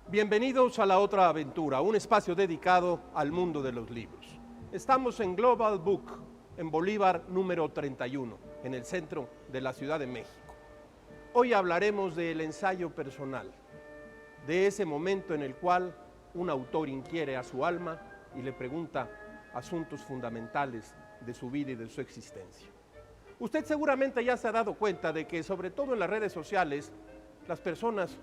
Bienvenidos a La Otra Aventura, un espacio dedicado al mundo de los libros. Estamos en Global Book, en Bolívar número 31, en el centro de la Ciudad de México. Hoy hablaremos del ensayo personal, de ese momento en el cual un autor inquiere a su alma y le pregunta asuntos fundamentales de su vida y de su existencia. Usted seguramente ya se ha dado cuenta de que, sobre todo en las redes sociales, las personas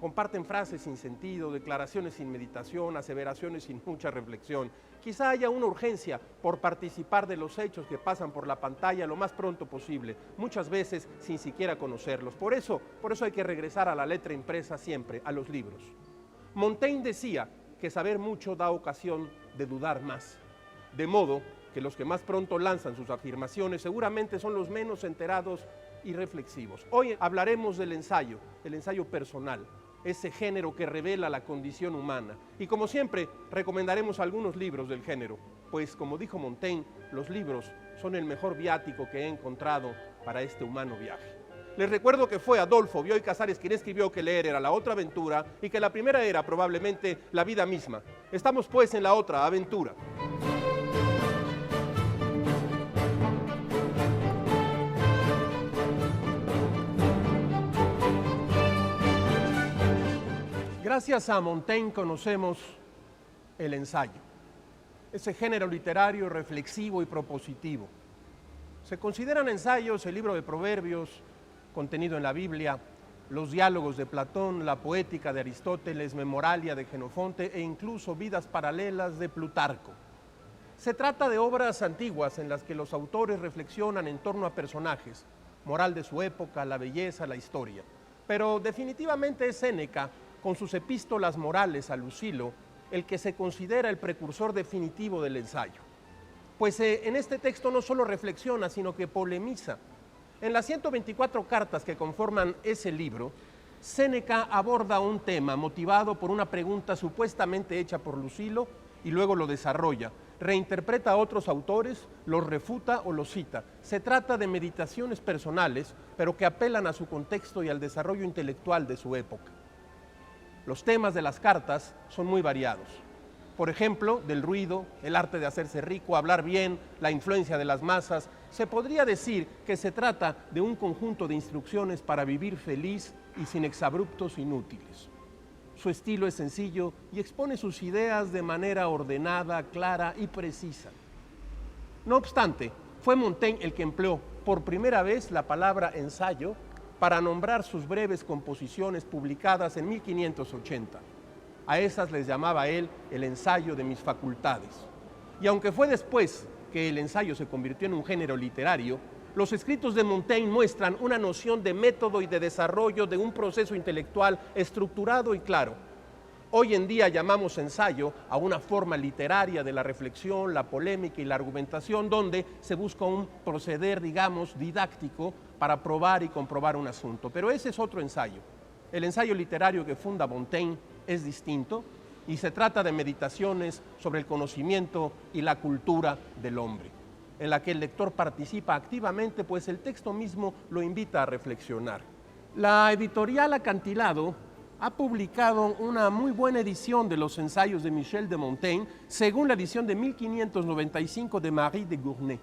comparten frases sin sentido, declaraciones sin meditación, aseveraciones sin mucha reflexión. Quizá haya una urgencia por participar de los hechos que pasan por la pantalla lo más pronto posible, muchas veces sin siquiera conocerlos. Por eso hay que regresar a la letra impresa siempre, a los libros. Montaigne decía que saber mucho da ocasión de dudar más, de modo que los que más pronto lanzan sus afirmaciones seguramente son los menos enterados y reflexivos. Hoy hablaremos del ensayo personal, ese género que revela la condición humana. Y como siempre, recomendaremos algunos libros del género, pues como dijo Montaigne, los libros son el mejor viático que he encontrado para este humano viaje. Les recuerdo que fue Adolfo Bioy Casares quien escribió que leer era la otra aventura y que la primera era probablemente la vida misma. Estamos pues en la otra aventura. Gracias a Montaigne conocemos el ensayo, ese género literario reflexivo y propositivo. Se consideran ensayos el libro de Proverbios, contenido en la Biblia, los diálogos de Platón, la poética de Aristóteles, Memoralia de Jenofonte e incluso Vidas paralelas de Plutarco. Se trata de obras antiguas en las que los autores reflexionan en torno a personajes, moral de su época, la belleza, la historia. Pero definitivamente es Séneca, con sus epístolas morales a Lucilo, el que se considera el precursor definitivo del ensayo. Pues en este texto no solo reflexiona, sino que polemiza. En las 124 cartas que conforman ese libro, Séneca aborda un tema motivado por una pregunta supuestamente hecha por Lucilo y luego lo desarrolla. Reinterpreta a otros autores, los refuta o los cita. Se trata de meditaciones personales, pero que apelan a su contexto y al desarrollo intelectual de su época. Los temas de las cartas son muy variados. Por ejemplo, del ruido, el arte de hacerse rico, hablar bien, la influencia de las masas. Se podría decir que se trata de un conjunto de instrucciones para vivir feliz y sin exabruptos inútiles. Su estilo es sencillo y expone sus ideas de manera ordenada, clara y precisa. No obstante, fue Montaigne el que empleó por primera vez la palabra ensayo para nombrar sus breves composiciones publicadas en 1580. A esas les llamaba él el ensayo de mis facultades. Y aunque fue después que el ensayo se convirtió en un género literario, los escritos de Montaigne muestran una noción de método y de desarrollo de un proceso intelectual estructurado y claro. Hoy en día llamamos ensayo a una forma literaria de la reflexión, la polémica y la argumentación, donde se busca un proceder, digamos, didáctico para probar y comprobar un asunto. Pero ese es otro ensayo. El ensayo literario que funda Montaigne es distinto y se trata de meditaciones sobre el conocimiento y la cultura del hombre, en la que el lector participa activamente, pues el texto mismo lo invita a reflexionar. La editorial Acantilado ha publicado una muy buena edición de los ensayos de Michel de Montaigne, según la edición de 1595 de Marie de Gournay.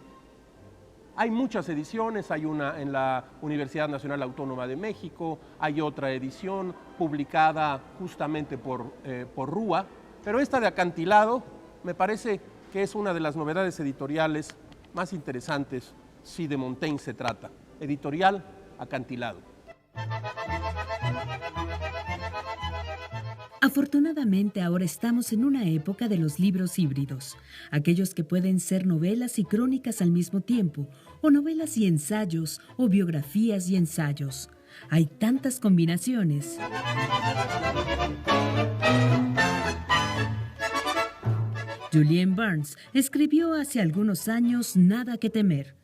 Hay muchas ediciones, hay una en la Universidad Nacional Autónoma de México, hay otra edición publicada justamente por Rúa, pero esta de Acantilado me parece que es una de las novedades editoriales más interesantes si de Montaigne se trata. Editorial Acantilado. Afortunadamente ahora estamos en una época de los libros híbridos, aquellos que pueden ser novelas y crónicas al mismo tiempo, o novelas y ensayos, o biografías y ensayos. Hay tantas combinaciones. Julian Barnes escribió hace algunos años Nada que temer,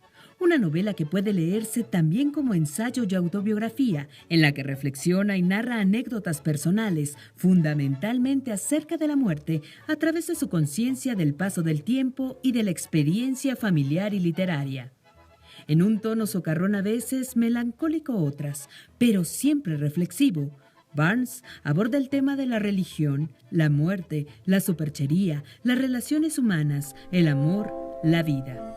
una novela que puede leerse también como ensayo y autobiografía, en la que reflexiona y narra anécdotas personales, fundamentalmente acerca de la muerte, a través de su conciencia del paso del tiempo y de la experiencia familiar y literaria. En un tono socarrón a veces, melancólico otras, pero siempre reflexivo, Barnes aborda el tema de la religión, la muerte, la superchería, las relaciones humanas, el amor, la vida.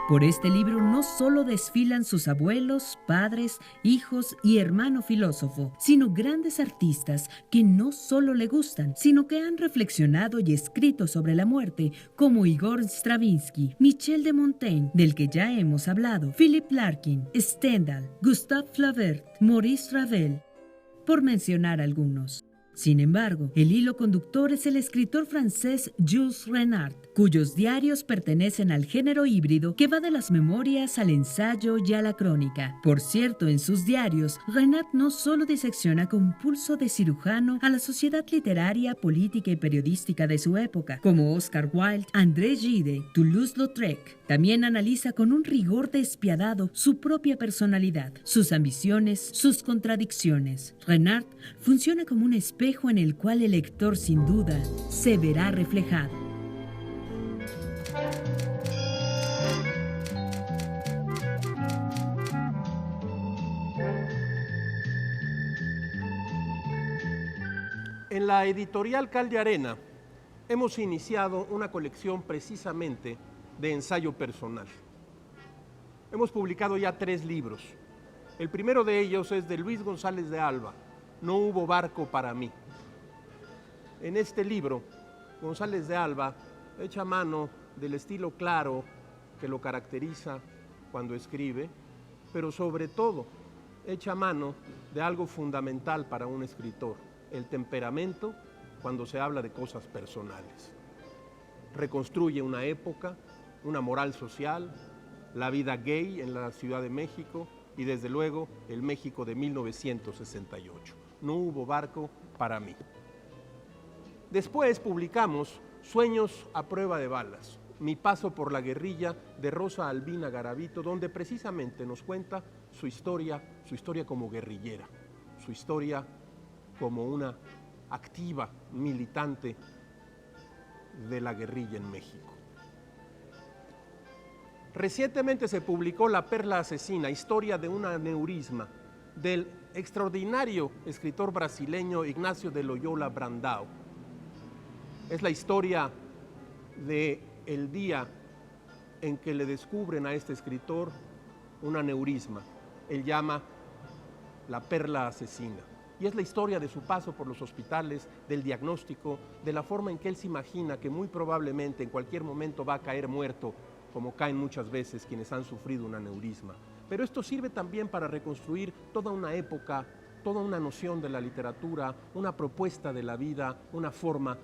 Por este libro no solo desfilan sus abuelos, padres, hijos y hermano filósofo, sino grandes artistas que no solo le gustan, sino que han reflexionado y escrito sobre la muerte, como Igor Stravinsky, Michel de Montaigne, del que ya hemos hablado, Philip Larkin, Stendhal, Gustave Flaubert, Maurice Ravel, por mencionar algunos. Sin embargo, el hilo conductor es el escritor francés Jules Renard, cuyos diarios pertenecen al género híbrido que va de las memorias al ensayo y a la crónica. Por cierto, en sus diarios, Renard no solo disecciona con pulso de cirujano a la sociedad literaria, política y periodística de su época, como Oscar Wilde, André Gide, Toulouse-Lautrec. También analiza con un rigor despiadado su propia personalidad, sus ambiciones, sus contradicciones. Renard funciona como un espejo en el cual el lector sin duda se verá reflejado. En la editorial Cal de Arena hemos iniciado una colección precisamente de ensayo personal. Hemos publicado ya 3 libros. El primero de ellos es de Luis González de Alba, No hubo barco para mí. En este libro, González de Alba echa mano del estilo claro que lo caracteriza cuando escribe, pero sobre todo echa mano de algo fundamental para un escritor, el temperamento cuando se habla de cosas personales. Reconstruye una época, una moral social, la vida gay en la Ciudad de México y desde luego el México de 1968. No hubo barco para mí. Después publicamos Sueños a prueba de balas, mi paso por la guerrilla de Rosa Albina Garavito, donde precisamente nos cuenta su historia como guerrillera, su historia como una activa militante de la guerrilla en México. Recientemente se publicó La perla asesina, historia de un aneurisma, del extraordinario escritor brasileño Ignacio de Loyola Brandão. Es la historia del día en que le descubren a este escritor un aneurisma. Él llama La perla asesina. Y es la historia de su paso por los hospitales, del diagnóstico, de la forma en que él se imagina que muy probablemente en cualquier momento va a caer muerto, como caen muchas veces quienes han sufrido un aneurisma. Pero esto sirve también para reconstruir toda una época, toda una noción de la literatura, una propuesta de la vida, una forma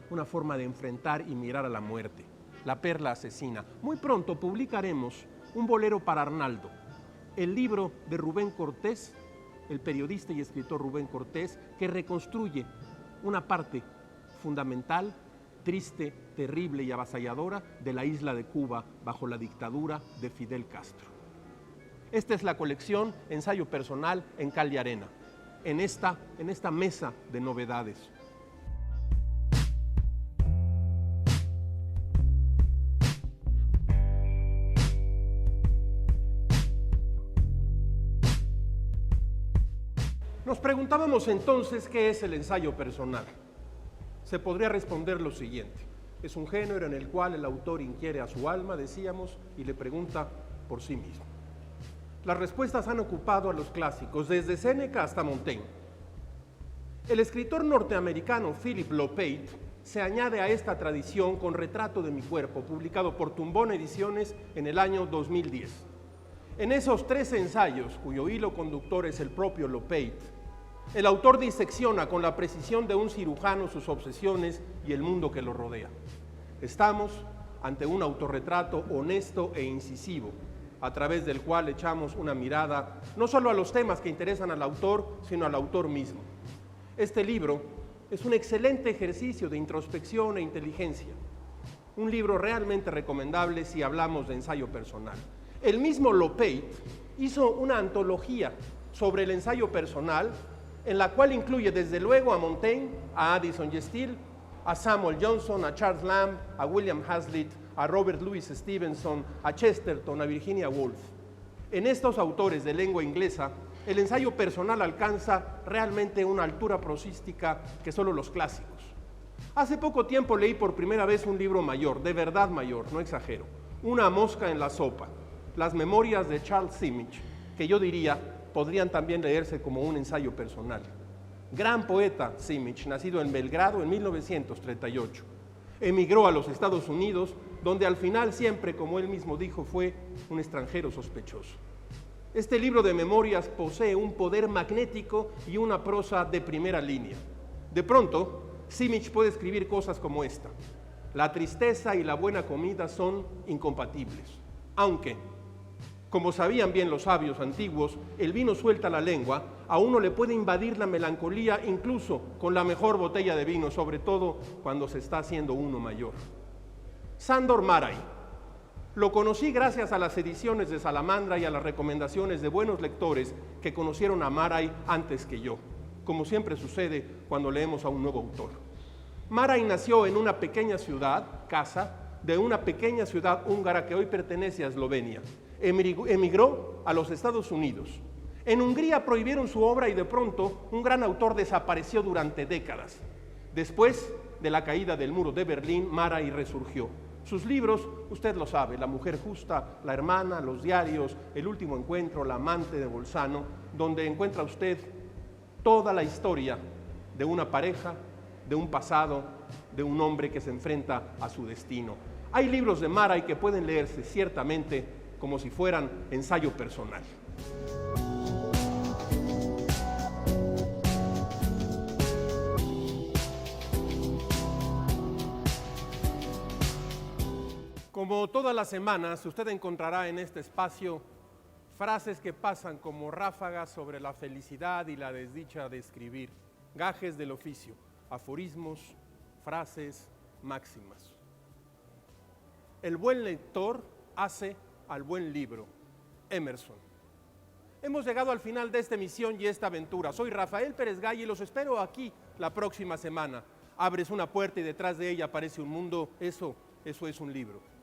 de enfrentar y mirar a la muerte. La perla asesina. Muy pronto publicaremos Un bolero para Arnaldo, el libro de Rubén Cortés, el periodista y escritor Rubén Cortés, que reconstruye una parte fundamental, triste, terrible y avasalladora de la isla de Cuba bajo la dictadura de Fidel Castro. Esta es la colección Ensayo Personal en Cal de Arena, en esta mesa de novedades. Nos preguntábamos entonces qué es el ensayo personal. Se podría responder lo siguiente: es un género en el cual el autor inquiere a su alma, decíamos, y le pregunta por sí mismo. Las respuestas han ocupado a los clásicos, desde Séneca hasta Montaigne. El escritor norteamericano Philip Lopate se añade a esta tradición con Retrato de mi cuerpo, publicado por Tumbón Ediciones en el año 2010. En esos 3 ensayos, cuyo hilo conductor es el propio Lopate, el autor disecciona con la precisión de un cirujano sus obsesiones y el mundo que lo rodea. Estamos ante un autorretrato honesto e incisivo, a través del cual echamos una mirada no solo a los temas que interesan al autor, sino al autor mismo. Este libro es un excelente ejercicio de introspección e inteligencia, un libro realmente recomendable si hablamos de ensayo personal. El mismo Lopate hizo una antología sobre el ensayo personal, en la cual incluye desde luego a Montaigne, a Addison y Steele, a Samuel Johnson, a Charles Lamb, a William Hazlitt, a Robert Louis Stevenson, a Chesterton, a Virginia Woolf. En estos autores de lengua inglesa el ensayo personal alcanza realmente una altura prosística que solo los clásicos. Hace poco tiempo leí por primera vez un libro mayor, de verdad mayor, no exagero, Una mosca en la sopa, las memorias de Charles Simic, que yo diría podrían también leerse como un ensayo personal. Gran poeta Simic, nacido en Belgrado en 1938. Emigró a los Estados Unidos, donde al final siempre, como él mismo dijo, fue un extranjero sospechoso. Este libro de memorias posee un poder magnético y una prosa de primera línea. De pronto, Simic puede escribir cosas como esta: la tristeza y la buena comida son incompatibles, aunque, como sabían bien los sabios antiguos, el vino suelta la lengua, a uno le puede invadir la melancolía incluso con la mejor botella de vino, sobre todo cuando se está haciendo uno mayor. Sándor Márai. Lo conocí gracias a las ediciones de Salamandra y a las recomendaciones de buenos lectores que conocieron a Márai antes que yo, como siempre sucede cuando leemos a un nuevo autor. Márai nació en una pequeña ciudad, Kasa, de una pequeña ciudad húngara que hoy pertenece a Eslovenia. Emigró a los Estados Unidos. En Hungría prohibieron su obra y de pronto un gran autor desapareció durante décadas. Después de la caída del muro de Berlín, Márai resurgió. Sus libros, usted lo sabe: La mujer justa, La hermana, Los diarios, El último encuentro, La amante de Bolzano, donde encuentra usted toda la historia de una pareja, de un pasado, de un hombre que se enfrenta a su destino. Hay libros de Márai que pueden leerse ciertamente como si fueran ensayo personal. Como todas las semanas, usted encontrará en este espacio frases que pasan como ráfagas sobre la felicidad y la desdicha de escribir, gajes del oficio, aforismos, frases, máximas. El buen lector hace al buen libro. Emerson. Hemos llegado al final de esta emisión y esta aventura. Soy Rafael Pérez Gay y los espero aquí la próxima semana. Abres una puerta y detrás de ella aparece un mundo. Eso es un libro.